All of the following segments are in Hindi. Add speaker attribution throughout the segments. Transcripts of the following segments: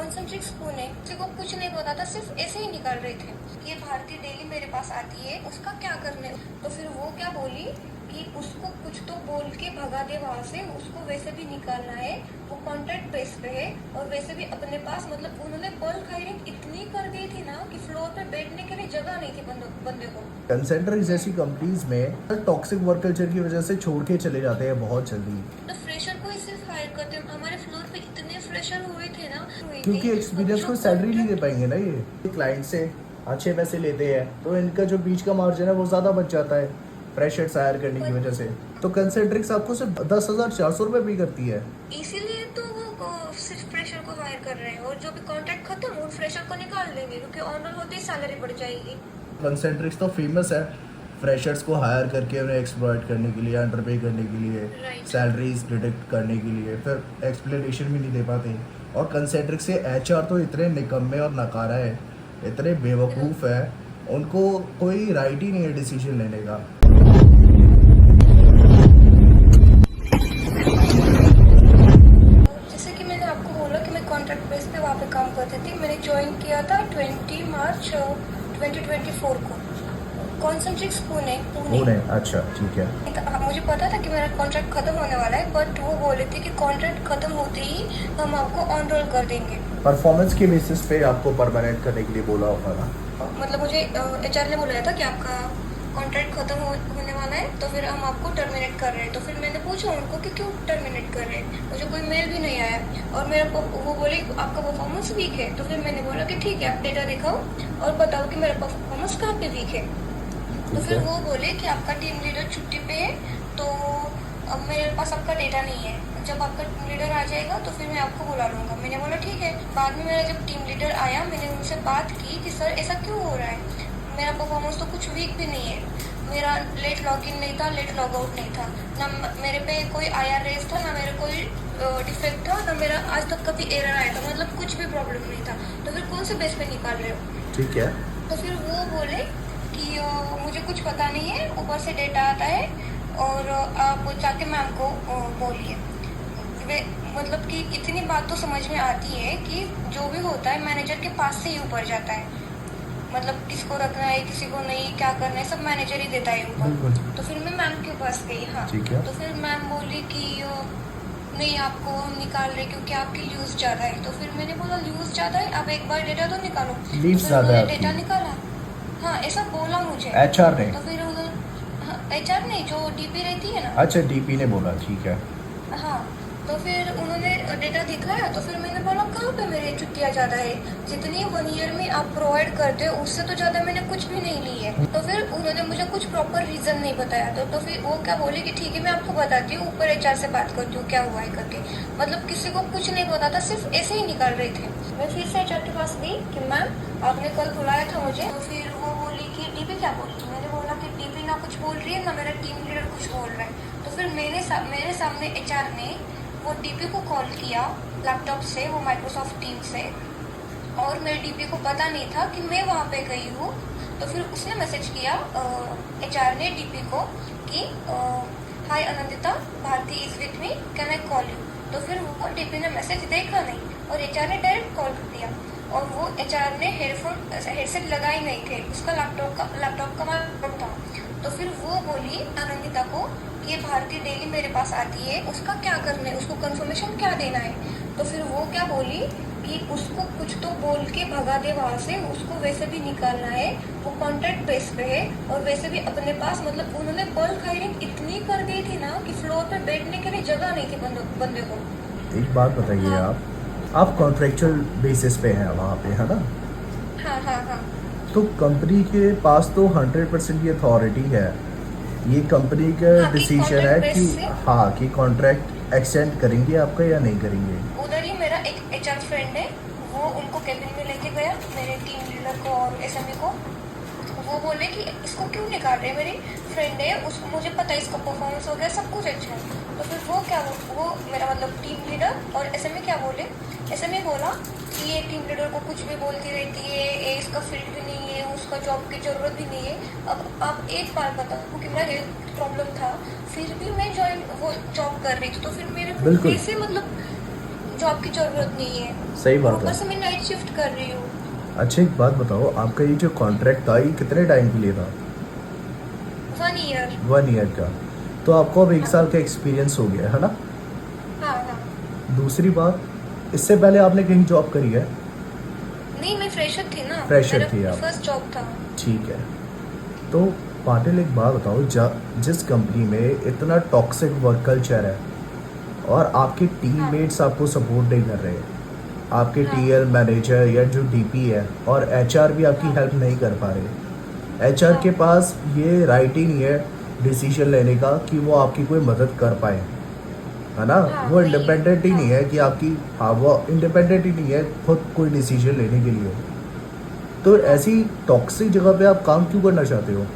Speaker 1: कॉन्सेंट्रिक स्पून है, किसी को कुछ नहीं पता था, सिर्फ ऐसे ही निकाल रहे थे। ये भारती डेली मेरे पास आती है, उसका क्या करने। तो फिर वो क्या बोली कि उसको कुछ तो बोल के भगा दे वहाँ से, उसको वैसे भी निकालना है, वो कॉन्ट्रैक्ट बेस पे है और वैसे भी अपने पास मतलब उन्होंने बल्क हायरिंग इतनी कर दी थी ना कि फ्लोर पे बैठने के लिए जगह नहीं थी बंदे को।
Speaker 2: कंसेंट्रिक जैसी कंपनीज में टॉक्सिक वर्क कल्चर की वजह से छोड़ के चले जाते हैं बहुत जल्दी,
Speaker 1: तो फ्रेशर को ही सिर्फ हायर करते हैं। हमारे फ्लोर पे इतने फ्रेशर हुए थे ना,
Speaker 2: क्योंकि एक्सपीरियंस को सैलरी नहीं दे पाएंगे ना। ये क्लाइंट से अच्छे पैसे लेते हैं तो इनका जो बीच का मार्जिन है वो ज़्यादा बच जाता है फ्रेशर्स हायर करने की वजह से। तो कंसेंट्रिक्स आपको सिर्फ 10,400 रुपये पे करती है।
Speaker 1: इसीलिए तो वो सिर्फ फ्रेशर को हायर कर रहे हैं, और जो भी कॉन्ट्रैक्ट खत्म हो फ्रेशर को निकाल देंगे, क्योंकि ऑनर होते ही सैलरी बढ़ जाएगी।
Speaker 2: कंसेंट्रिक्स तो फेमस है फ्रेशर्स को हायर करके उन्हें एक्सप्लॉइट करने के लिए, अंडरपे करने के लिए, सैलरीज डिडक्ट करने के लिए, फिर एक्सप्लेनेशन भी नहीं दे पाते। और कंसेंट्रिक से एचआर तो इतने निकम्मे और नकारा है, इतने बेवकूफ़ है, उनको कोई राइट ही नहीं है डिसीजन लेने का।
Speaker 1: जैसे कि मैंने आपको बोला कि मैं कॉन्ट्रैक्ट बेस पे वहाँ पे काम करती थी। मैंने ज्वाइन किया था 20 मार्च 2024 को। कॉन्सेंट्रिक स्पून है पुणे।
Speaker 2: अच्छा ठीक है।
Speaker 1: मुझे पता था कि मेरा कॉन्ट्रैक्ट खत्म होने वाला है, बट वो बोले थे कि कॉन्ट्रैक्ट खत्म होते ही हम आपको ऑन रोल कर देंगे।
Speaker 2: परफॉर्मेंस के बेसिस पे आपको परमानेंट करने के लिए बोला होगा ना।
Speaker 1: मतलब मुझे एचआर ने बोला था कि आपका कॉन्ट्रैक्ट खत्म होने वाला है, तो फिर हम आपको टर्मिनेट कर रहे हैं। तो फिर मैंने पूछा उनको कि क्यों टर्मिनेट कर रहे हैं, मुझे कोई मेल भी नहीं आया। और मेरा वो बोले आपका परफॉर्मेंस वीक है। तो फिर मैंने बोला कि ठीक है, आप डेटा दिखाओ और बताओ कि मेरा परफॉर्मेंस कहाँ पे वीक है। तो फिर वो बोले कि आपका टीम लीडर छुट्टी पे है, तो अब मेरे पास आपका डेटा नहीं है। जब आपका टीम लीडर आ जाएगा तो फिर मैं आपको बुला लूँगा। मैंने बोला ठीक है। बाद में मेरा जब टीम लीडर आया, मैंने उनसे बात की कि सर ऐसा क्यों हो रहा है, मेरा परफॉर्मेंस तो कुछ वीक भी नहीं है। मेरा लेट लॉगिन नहीं था, लेट लॉग आउट नहीं था, ना मेरे पे कोई IR रेस था, ना मेरा कोई डिफेक्ट था, ना मेरा आज तक कभी एरर आया था, मतलब कुछ भी प्रॉब्लम नहीं था। तो फिर कौन से बेस पे निकाल रहे हो।
Speaker 2: ठीक है।
Speaker 1: तो फिर वो बोले कि मुझे कुछ पता नहीं है, ऊपर से डेटा आता है और आप जाके मैम को बोलिए। मतलब कि इतनी बात तो समझ में आती है कि जो भी होता है मैनेजर के पास से ही ऊपर जाता है। मतलब किसको रखना है, किसी को नहीं, क्या करना है, सब मैनेजर ही देता है ऊपर। तो फिर मैं मैम के पास गई। हाँ, तो फिर मैम बोली कि नहीं, आपको हम निकाल रहे क्योंकि आपकी ल्यूज ज़्यादा है। तो फिर मैंने बोला ल्यूज ज़्यादा है, आप एक बार डेटा तो निकालो।
Speaker 2: लीव
Speaker 1: तो
Speaker 2: ज़्यादा है
Speaker 1: डेटा
Speaker 2: आपकी।
Speaker 1: निकाला। हाँ, ऐसा बोला मुझे
Speaker 2: एचआर ने।
Speaker 1: तो फिर उन्होंने HR नहीं, जो DP रहती है ना।
Speaker 2: अच्छा, डीपी ने बोला, ठीक है।
Speaker 1: हाँ, तो फिर उन्होंने डेटा दिखाया। तो फिर मैंने बोला कहाँ पे मेरी छुट्टियाँ ज़्यादा है, जितनी 1 ईयर में आप प्रोवाइड करते हो उससे तो ज़्यादा मैंने कुछ भी नहीं ली है। तो फिर उन्होंने मुझे कुछ प्रॉपर रीज़न नहीं बताया। तो फिर वो क्या बोले कि ठीक है, मैं आपको बताती हूँ, ऊपर HR से बात करती हूँ क्या हुआ है करके। मतलब किसी को कुछ नहीं पता था, सिर्फ ऐसे ही निकाल रहे थे। मैं फिर से HR के पास गई कि मैम आपने कल बुलाया था मुझे। तो फिर वो बोली कि DP क्या बोली। मैंने बोला कि DP ना कुछ बोल रही है, ना मेरा टीम लीडर कुछ बोल रहा है। तो फिर मेरे सामने HR ने वो DP को कॉल किया लैपटॉप से, वो माइक्रोसॉफ्ट टीम से, और मेरे DP को पता नहीं था कि मैं वहाँ पे गई हूँ। तो फिर उसने मैसेज किया HR ने DP को कि hi Anandita, Bharati is with me, can I call you. तो फिर वो DP ने मैसेज देखा नहीं और HR ने डायरेक्ट कॉल कर दिया। और वो HR ने हेडसेट लगाई नहीं थे, उसका लैपटॉप का माइक्रोफोन था। तो फिर वो बोली आनंदिता को कि ये भारती डेली मेरे पास आती है, उसका क्या करना है, उसको कंफर्मेशन क्या देना है। तो फिर वो क्या बोली कि उसको कुछ तो बोल के भगा दे वहाँ से, उसको वैसे भी निकालना है, वो कॉन्ट्रैक्ट बेस पे है और वैसे भी अपने पास मतलब उन्होंने बल्क हायरिंग इतनी कर दी थी ना कि फ्लोर पे बैठने के लिए जगह नहीं थी बंदे को।
Speaker 2: एक बात बताइए,
Speaker 1: हाँ,
Speaker 2: आप कॉन्ट्रेक्चुअल बेसिस पे हैं वहाँ पे, है ना।
Speaker 1: हाँ, हाँ, हाँ।
Speaker 2: तो कंपनी के पास तो 100% ये अथॉरिटी है, ये कंपनी का
Speaker 1: हाँ, कि
Speaker 2: डिसीजन है
Speaker 1: कॉन्ट्रैक्ट
Speaker 2: कि
Speaker 1: बेस से
Speaker 2: हाँ कि कॉन्ट्रैक्ट एक्सटेंड करेंगे आपका या नहीं करेंगे।
Speaker 1: उधर ही मेरा एक HR फ्रेंड है, वो उनको कैबिन में लेके गया, मेरे टीम लीडर को और SME को। वो बोले कि इसको क्यों निकाल रहे हैं, मेरी फ्रेंड है, उसको मुझे पता है इसका परफॉर्मेंस हो गया, सब कुछ अच्छा है। तो फिर वो मेरा मतलब टीम लीडर और SME क्या बोले। SME बोला कि ये टीम लीडर को कुछ भी बोलती रहती है, ये इसका फील्ड भी नहीं है, उसका जॉब की ज़रूरत भी नहीं है। अब आप एक बार बताओ कि मेरा हेल्थ प्रॉब्लम था, फिर भी मैं वो जॉब कर रही थी। तो फिर मेरे को
Speaker 2: बिल्कुल।
Speaker 1: कैसे मतलब जॉब की जरूरत नहीं है।
Speaker 2: सही बात
Speaker 1: ऊपर
Speaker 2: है।
Speaker 1: से मैं नाइट शिफ्ट कर रही हूँ।
Speaker 2: अच्छा एक बात बताओ, आपका ये जो कॉन्ट्रैक्ट था ये कितने टाइम के लिए था?
Speaker 1: 1 ईयर।
Speaker 2: 1 ईयर का। तो आपको अब 1 साल
Speaker 1: हाँ
Speaker 2: का एक्सपीरियंस हो गया है ना?
Speaker 1: हाँ हाँ।
Speaker 2: दूसरी बात, इससे पहले आपने कहीं जॉब करी है?
Speaker 1: नहीं, मैं फ्रेशर थी ना,
Speaker 2: फ्रेशर
Speaker 1: मेरा
Speaker 2: थी आप?
Speaker 1: फर्स्ट जॉब था।
Speaker 2: ठीक है। तो पाटिल एक बात बताओ, जिस कंपनी में इतना टॉक्सिक वर्क कल्चर है और आपके
Speaker 1: हाँ
Speaker 2: टीममेट्स आपको सपोर्ट नहीं कर रहे, आपके
Speaker 1: हाँ
Speaker 2: टीएल मैनेजर या जो डीपी है और एचआर भी आपकी
Speaker 1: हाँ
Speaker 2: हेल्प नहीं कर पा रहे, एचआर
Speaker 1: हाँ
Speaker 2: के पास ये राइट ही नहीं है डिसीजन लेने का कि वो आपकी कोई मदद कर पाए, है ना?
Speaker 1: हाँ,
Speaker 2: वो
Speaker 1: वही है।
Speaker 2: इंडिपेंडेंट ही
Speaker 1: हाँ
Speaker 2: नहीं है कि आपकी, हाँ वो इंडिपेंडेंट ही नहीं है खुद कोई डिसीजन लेने के लिए। तो
Speaker 1: हाँ।
Speaker 2: ऐसी टॉक्सिक जगह पे आप काम क्यों करना चाहते हो?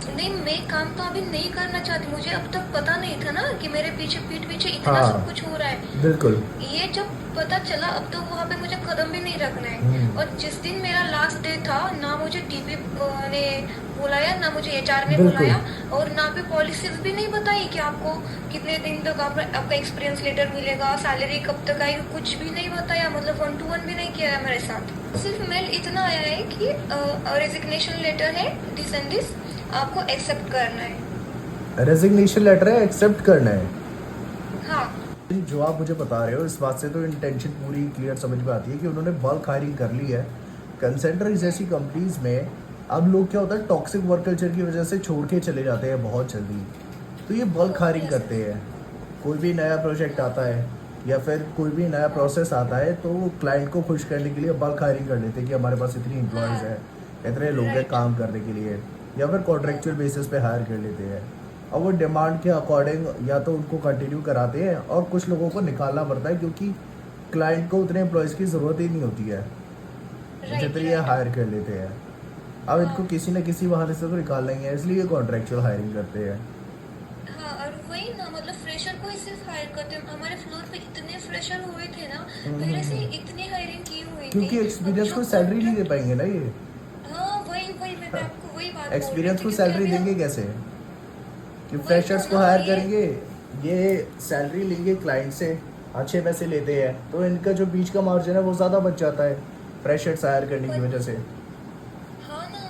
Speaker 1: नहीं, मैं काम तो अभी नहीं करना चाहती, मुझे अब तक पता नहीं था ना कि मेरे पीछे पीठ पीछे इतना
Speaker 2: हाँ
Speaker 1: सब कुछ हो रहा है।
Speaker 2: बिल्कुल।
Speaker 1: ये जब पता चला, अब तो वहाँ पे मुझे कदम भी नहीं रखना है।
Speaker 2: हम्म,
Speaker 1: और जिस दिन मेरा लास्ट डे था, ना मुझे टीपी ने बुलाया, ना मुझे एचआर ने
Speaker 2: बिल्कुल।
Speaker 1: बुलाया, और ना पे पॉलिसीज भी नहीं बताई कि आपको कितने दिन तक आपका एक्सपीरियंस लेटर मिलेगा, सैलरी कब तक आएगी, कुछ भी नहीं बताया। मतलब 1 to 1 भी नहीं किया है मेरे साथ। सिर्फ मेल इतना आया है कि रेजिग्नेशन लेटर है, दिस एंड दिस, आपको एक्सेप्ट करना है।
Speaker 2: रेजिग्नेशन लेटर है, एक्सेप्ट करना है?
Speaker 1: हाँ
Speaker 2: जो आप मुझे बता रहे हो इस बात से तो इंटेंशन पूरी क्लियर समझ में आती है कि उन्होंने बल्क हायरिंग कर ली है। कंसेंट्रिक जैसी कंपनीज में अब लोग क्या होता है, टॉक्सिक वर्क कल्चर की वजह से छोड़ के चले जाते हैं बहुत जल्दी। तो ये बल्क हायरिंग करते हैं। कोई भी नया प्रोजेक्ट आता है या फिर कोई भी नया प्रोसेस आता है तो वो क्लाइंट को खुश करने के लिए बल्क हायरिंग कर लेते हैं कि हमारे पास इतनी एम्प्लॉयज़
Speaker 1: हाँ।
Speaker 2: हैं, इतने लोग हैं
Speaker 1: राइट।
Speaker 2: काम करने के लिए, या फिर कॉन्ट्रेक्चुअल बेसिस पे हायर कर लेते हैं। और वो डिमांड के अकॉर्डिंग या तो उनको कंटिन्यू कराते हैं और कुछ लोगों को निकालना पड़ता है क्योंकि क्लाइंट को उतने एम्प्लॉयज़ की ज़रूरत ही नहीं होती है
Speaker 1: राइट।
Speaker 2: जितनी ये
Speaker 1: राइट।
Speaker 2: हायर कर लेते हैं। अब इनको
Speaker 1: हाँ
Speaker 2: किसी न किसी बहाने से तो निकालना ही है, इसलिए कॉन्ट्रेक्चुअल हायरिंग करते हैं।
Speaker 1: हाँ। और वही ना, मतलब फ्रेशर को ही सिर्फ हायर करते हैं। हमारे फ्लोर पे इतने फ्रेशर हुए थे ना, पहले से ही इतनी हायरिंग की हुई
Speaker 2: क्योंकि
Speaker 1: थी। अब
Speaker 2: एक्सपीरियंस
Speaker 1: जो
Speaker 2: को सैलरी नहीं दे
Speaker 1: कॉन्ट्रैक्ट,
Speaker 2: पाएंगे ना ये।
Speaker 1: हाँ वही वही मैं आपको वही बात बोल रही
Speaker 2: एक्सपीरियंस
Speaker 1: थी,
Speaker 2: को
Speaker 1: क्योंकि
Speaker 2: सैलरी
Speaker 1: अभी
Speaker 2: देंगे
Speaker 1: हम,
Speaker 2: कैसे? कि
Speaker 1: वही तो
Speaker 2: फ्रेशर्स को
Speaker 1: ना
Speaker 2: हायर
Speaker 1: ये।
Speaker 2: करेंगे, ये सैलरी लेंगे क्लाइंट से, अच्छे पैसे लेते हैं तो इनका जो बीच का मार्जिन है वो ज़्यादा बच जाता है फ्रेशर्स हायर करने की
Speaker 1: पर
Speaker 2: वजह से।
Speaker 1: हाँ ना,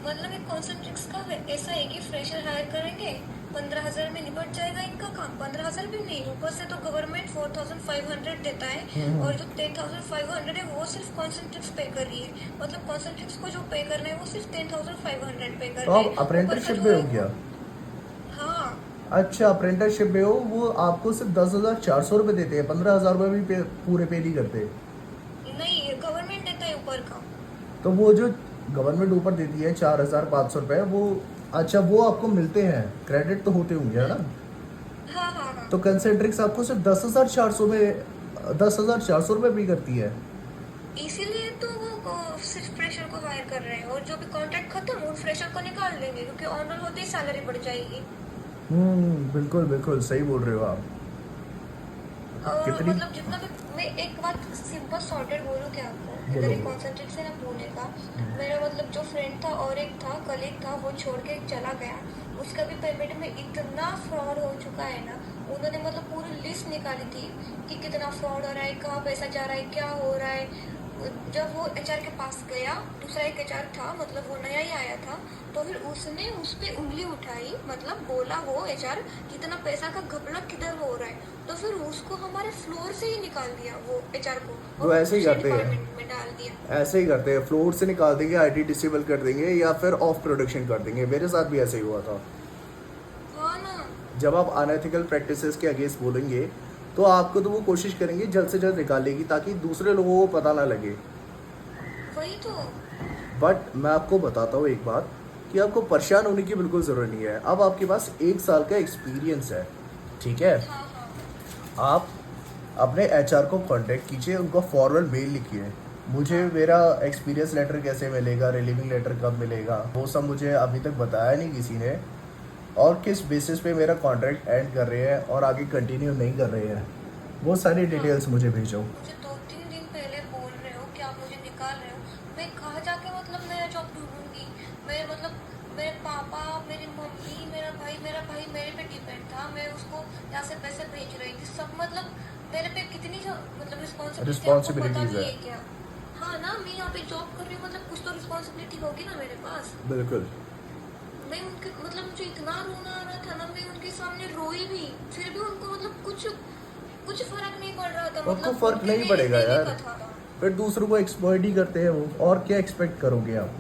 Speaker 1: मतलब एक कॉन्सेंट्रिक्स का ऐसा है कि फ्रेशर हायर करेंगे, 15,000 में निपट जाएगा इनका काम। 15,000 भी नहीं, ऊपर से तो गवर्नमेंट 4,500 देता है, और जो 10,500 है वो सिर्फ कॉन्सेंट्रिक्स पे कर रही है। मतलब कॉन्सेंट्रिक्स को जो पे करना है वो सिर्फ 10,500 पे कर
Speaker 2: तो
Speaker 1: रहे
Speaker 2: आप
Speaker 1: हैं, ऊपर का
Speaker 2: अप्रेंटिसशिप
Speaker 1: जो
Speaker 2: में
Speaker 1: है
Speaker 2: हो
Speaker 1: वो।
Speaker 2: क्या?
Speaker 1: हाँ।
Speaker 2: अच्छा अप्रेंटिसशिप में हो, वो आपको सिर्फ 10,400 रुपये देते हैं, 15,000 रुपये भी पूरे पे नहीं करते।
Speaker 1: नहीं, गवर्नमेंट देता है ऊपर का।
Speaker 2: तो वो जो गवर्नमेंट ऊपर देती है 4,500 रुपये, वो अच्छा वो आपको मिलते हैं, क्रेडिट तो होते होंगे है ना?
Speaker 1: हाँ हाँ हाँ।
Speaker 2: तो कंसेंट्रिक्स आपको सिर्फ 10,400 में 10,400 रुपये भी करती है।
Speaker 1: इसीलिए तो वो सिर्फ फ्रेशर को हायर कर रहे हैं, और जो भी कॉन्ट्रैक्ट खत्म वो फ्रेशर को निकाल देंगे, क्योंकि ऑनर होते ही सैलरी बढ़ जाएगी।
Speaker 2: बिल्कुल बिल्कुल सही बोल रहे हो आप।
Speaker 1: और
Speaker 2: कितनी?
Speaker 1: मतलब जितना भी, मैं एक बात सिंपल सॉर्टेड बोलूँ क्या आपको,
Speaker 2: बोलो
Speaker 1: इधर एक
Speaker 2: बोलो।
Speaker 1: कॉन्सेंट्रेट से ना पुणे का, मेरा मतलब जो फ्रेंड था और एक था कलीग था, वो छोड़ के चला गया। उसका भी पेमेंट में इतना फ्रॉड हो चुका है ना, उन्होंने मतलब पूरी लिस्ट निकाली थी कि कितना फ्रॉड हो रहा है, कहाँ पैसा जा रहा है, क्या हो रहा है। जब वो एचआर के पास गया, दूसरा एक एचआर था, मतलब वो नया ही आया था, तो फिर उसने उस पर उंगली उठाई, मतलब बोला वो एचआर कितना पैसा का घपला किधर हो रहा है, तो फिर उसको हमारे फ्लोर से ही निकाल दिया वो एचआर को,
Speaker 2: वो
Speaker 1: और
Speaker 2: ऐसे ही
Speaker 1: दूसरे
Speaker 2: करते हैं,
Speaker 1: डिपार्टमेंट में डाल दिया।
Speaker 2: ऐसे ही करते हैं, फ्लोर से निकाल देंगे, आईटी डिसेबल कर देंगे या फिर ऑफ प्रोडक्शन कर देंगे। मेरे साथ भी ऐसे ही हुआ था।
Speaker 1: हाँ ना।
Speaker 2: जब आप अनएथिकल प्रैक्टिसेस के अगेंस्ट बोलेंगे तो आपको तो वो कोशिश करेंगे जल्द से जल्द निकालेगी ताकि दूसरे लोगों को पता ना लगे।
Speaker 1: वही तो।
Speaker 2: बट मैं आपको बताता हूँ एक बात कि आपको परेशान होने की बिल्कुल ज़रूरत नहीं है। अब आपके पास 1 साल का एक्सपीरियंस है, ठीक है?
Speaker 1: हाँ हाँ
Speaker 2: आप अपने एचआर को कांटेक्ट कीजिए, उनको फॉरवर्ड मेल लिखिए, मुझे मेरा एक्सपीरियंस लेटर कैसे मिलेगा, रिलीविंग लेटर कब मिलेगा, वो सब मुझे अभी तक बताया नहीं किसी ने, और किस बेसिस पे मेरा कॉन्ट्रैक्ट एंड कर रहे हैं और आगे कंटिन्यू नहीं कर रहे हैं, वो सारी डिटेल्स मुझे भेजो।
Speaker 1: मुझे 2-3 दिन पहले बोल रहे हो कि आप मुझे निकाल रहे हो, मैं कहाँ जाके मतलब नया जॉब ढूंढूंगी। मैं मतलब मेरे पापा, मेरी मम्मी, मेरा भाई मेरे पे डिपेंड था, मैं उसको यहाँ से पैसे भेज रही थी, सब मतलब मेरे पे कितनी मतलब रिस्पॉन्सिबिलिटीज
Speaker 2: Responsibilities
Speaker 1: है
Speaker 2: है।
Speaker 1: क्या? हाँ ना, मैं यहाँ पे जॉब कर रही हूँ, मतलब कुछ तो रिस्पॉन्सिबिलिटी होगी ना मेरे पास।
Speaker 2: बिल्कुल।
Speaker 1: मैं उनके मतलब मुझे इतना रोना आ रहा था ना, मैं उनके सामने रोई भी, फिर भी उनको मतलब कुछ कुछ फर्क नहीं पड़ रहा था।
Speaker 2: उनको
Speaker 1: मतलब
Speaker 2: फर्क
Speaker 1: उनके
Speaker 2: नहीं
Speaker 1: लिए
Speaker 2: पड़ेगा
Speaker 1: देने
Speaker 2: यार,
Speaker 1: का था।
Speaker 2: फिर दूसरों को एक्सप्लॉइट ही करते हैं वो, और क्या एक्सपेक्ट करोगे आप?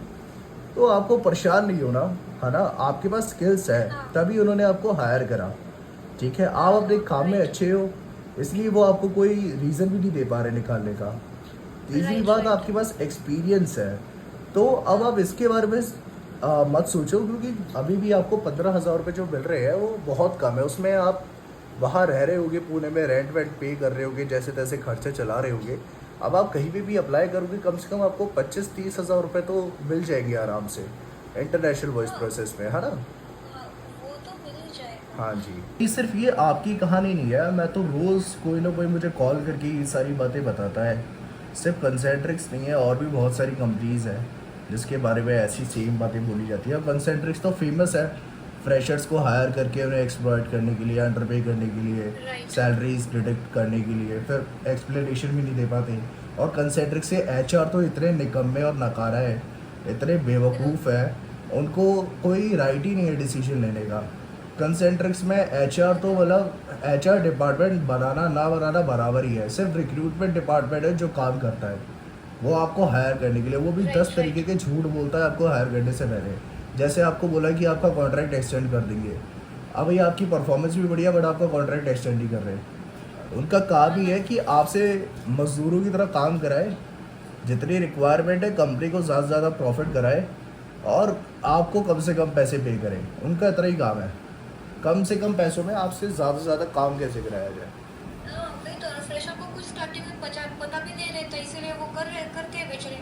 Speaker 2: तो आपको परेशान नहीं होना, है ना? आपके पास स्किल्स है,
Speaker 1: हाँ
Speaker 2: तभी उन्होंने आपको हायर करा। ठीक है,
Speaker 1: हाँ
Speaker 2: आप अपने
Speaker 1: हाँ
Speaker 2: काम में
Speaker 1: राइट
Speaker 2: अच्छे हो, इसलिए वो आपको कोई रीज़न भी नहीं दे पा रहे निकालने का। तीसरी
Speaker 1: राइट
Speaker 2: बात,
Speaker 1: राइट।
Speaker 2: आपके पास एक्सपीरियंस है। तो अब
Speaker 1: हाँ
Speaker 2: आप इसके बारे में मत सोचो, क्योंकि अभी भी आपको 15,000 रुपये जो मिल रहे हैं वो बहुत कम है। उसमें आप वहाँ रह रहे होगे, पुणे में रेंट वेंट पे कर रहे होगे, जैसे तैसे खर्चे चला रहे होगे। अब आप कहीं भी अप्लाई करोगे, कम से कम आपको 25-30 हज़ार रुपये तो मिल जाएंगे आराम से, इंटरनेशनल वॉइस
Speaker 1: हाँ
Speaker 2: प्रोसेस में, है ना?
Speaker 1: हाँ, वो तो मिल ही जाएगा।
Speaker 2: हाँ जी। ये सिर्फ ये आपकी कहानी नहीं है, मैं तो रोज़ कोई ना कोई मुझे कॉल करके ये सारी बातें बताता है। सिर्फ कंसेंट्रिक्स नहीं है, और भी बहुत सारी कंपनीज़ हैं जिसके बारे में ऐसी सेम बातें बोली जाती है। कंसेंट्रिक्स तो फेमस है फ्रेशर्स को हायर करके उन्हें एक्सप्लॉइट करने के लिए, अंडरपे करने के लिए,
Speaker 1: राइट
Speaker 2: सैलरीज डिडक्ट करने के लिए, फिर एक्सप्लेनेशन भी नहीं दे पाते। और कंसेंट्रिक्स से एचआर तो इतने निकम्मे और नकारा है, इतने बेवकूफ़ है, उनको कोई राइट ही नहीं है डिसीजन लेने का। कंसेंट्रिक्स में एचआर तो मतलब एचआर डिपार्टमेंट बनाना ना बनाना बराबर ही है, सिर्फ रिक्रूटमेंट डिपार्टमेंट है जो काम करता है वो आपको हायर करने के लिए, वो भी 10
Speaker 1: राइट
Speaker 2: तरीके
Speaker 1: राइट।
Speaker 2: के झूठ बोलता है आपको हायर करने से पहले। जैसे आपको बोला कि आपका कॉन्ट्रैक्ट एक्सटेंड कर देंगे, अब ये आपकी परफॉर्मेंस भी बढ़िया, बट आपका कॉन्ट्रैक्ट एक्सटेंड नहीं कर रहे। उनका काम
Speaker 1: हाँ
Speaker 2: ही
Speaker 1: ना।
Speaker 2: है कि आपसे मजदूरों की तरह काम कराए, जितनी रिक्वायरमेंट है कंपनी को ज़्यादा से ज़्यादा प्रॉफिट कराए, और आपको कम से कम पैसे पे करें। उनका इतना ही काम है, कम से कम पैसों में आपसे ज़्यादा से ज़्यादा काम कैसे कराया जाए।
Speaker 1: हाँ, वही तो, फ्रेशर को कुछ स्टार्टिंग में पता भी नहीं रहता, इसीलिए वो करते हैं बेचारे।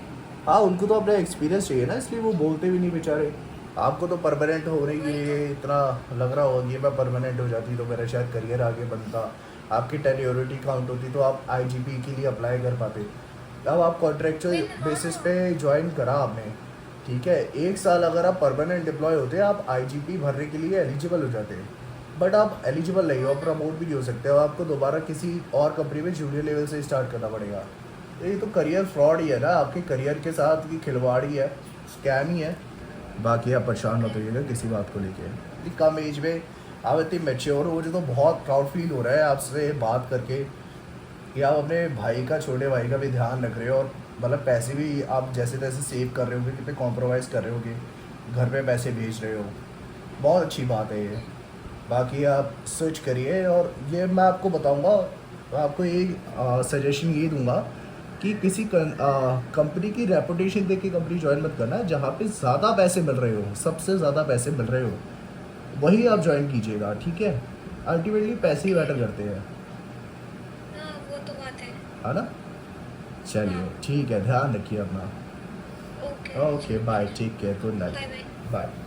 Speaker 2: हाँ, उनको तो अपना एक्सपीरियंस चाहिए ना, इसलिए वो बोलते भी नहीं बेचारे। आपको तो परमानेंट होने के
Speaker 1: वही तो।
Speaker 2: लिए इतना लग रहा होगा कि मैं परमानेंट हो जाती तो मेरा शायद करियर आगे बनता, आपकी टेन्योरिटी काउंट होती तो आप आईजीपी के लिए अप्लाई कर पाते। अब आप कॉन्ट्रेक्चुअल
Speaker 1: फिर
Speaker 2: बेसिस
Speaker 1: हाँ
Speaker 2: पे ज्वाइन करा आपने, ठीक है, 1 साल अगर आप परमानेंट डिप्लॉय होते आप आईजीपी भरने के लिए एलिजिबल हो जाते। बट आप एलिजिबल नहीं हो,
Speaker 1: हाँ ना।
Speaker 2: प्रमोट भी नहीं हो सकते हो, आपको दोबारा किसी और कंपनी में जूनियर लेवल से स्टार्ट करना पड़ेगा। तो ये तो करियर फ्रॉड ही है ना, आपके करियर के साथ की खिलवाड़ ही है, स्कैम ही है। बाकी आप परेशान मत होइएगा किसी बात को लेके। इतनी कम एज में आप इतनी मेच्योर हो, मुझे तो बहुत प्राउड फील हो रहा है आपसे बात करके कि आप अपने भाई का, छोटे भाई का भी ध्यान रख रहे हो, और मतलब पैसे भी आप जैसे तैसे सेव कर रहे होगे, कितने कॉम्प्रोमाइज़ कर रहे होगे, घर पे पैसे भेज रहे हो, बहुत अच्छी बात है ये। बाकी आप सर्च करिए, और ये मैं आपको बताऊंगा, मैं आपको एक सजेशन ये दूंगा कि किसी कंपनी की रेपुटेशन देख के कंपनी ज्वाइन मत करना, जहाँ पे ज़्यादा पैसे मिल रहे हो, सबसे ज़्यादा पैसे मिल रहे हो, वही आप ज्वाइन कीजिएगा, ठीक है? अल्टीमेटली पैसे ही
Speaker 1: ओके।
Speaker 2: मैटर करते हैं,
Speaker 1: हाँ वो तो बात
Speaker 2: है ना? चलिए
Speaker 1: हाँ
Speaker 2: ठीक है, ध्यान रखिए अपना।
Speaker 1: Okay.
Speaker 2: Okay bye, take care, good night,
Speaker 1: bye bye.
Speaker 2: Bye.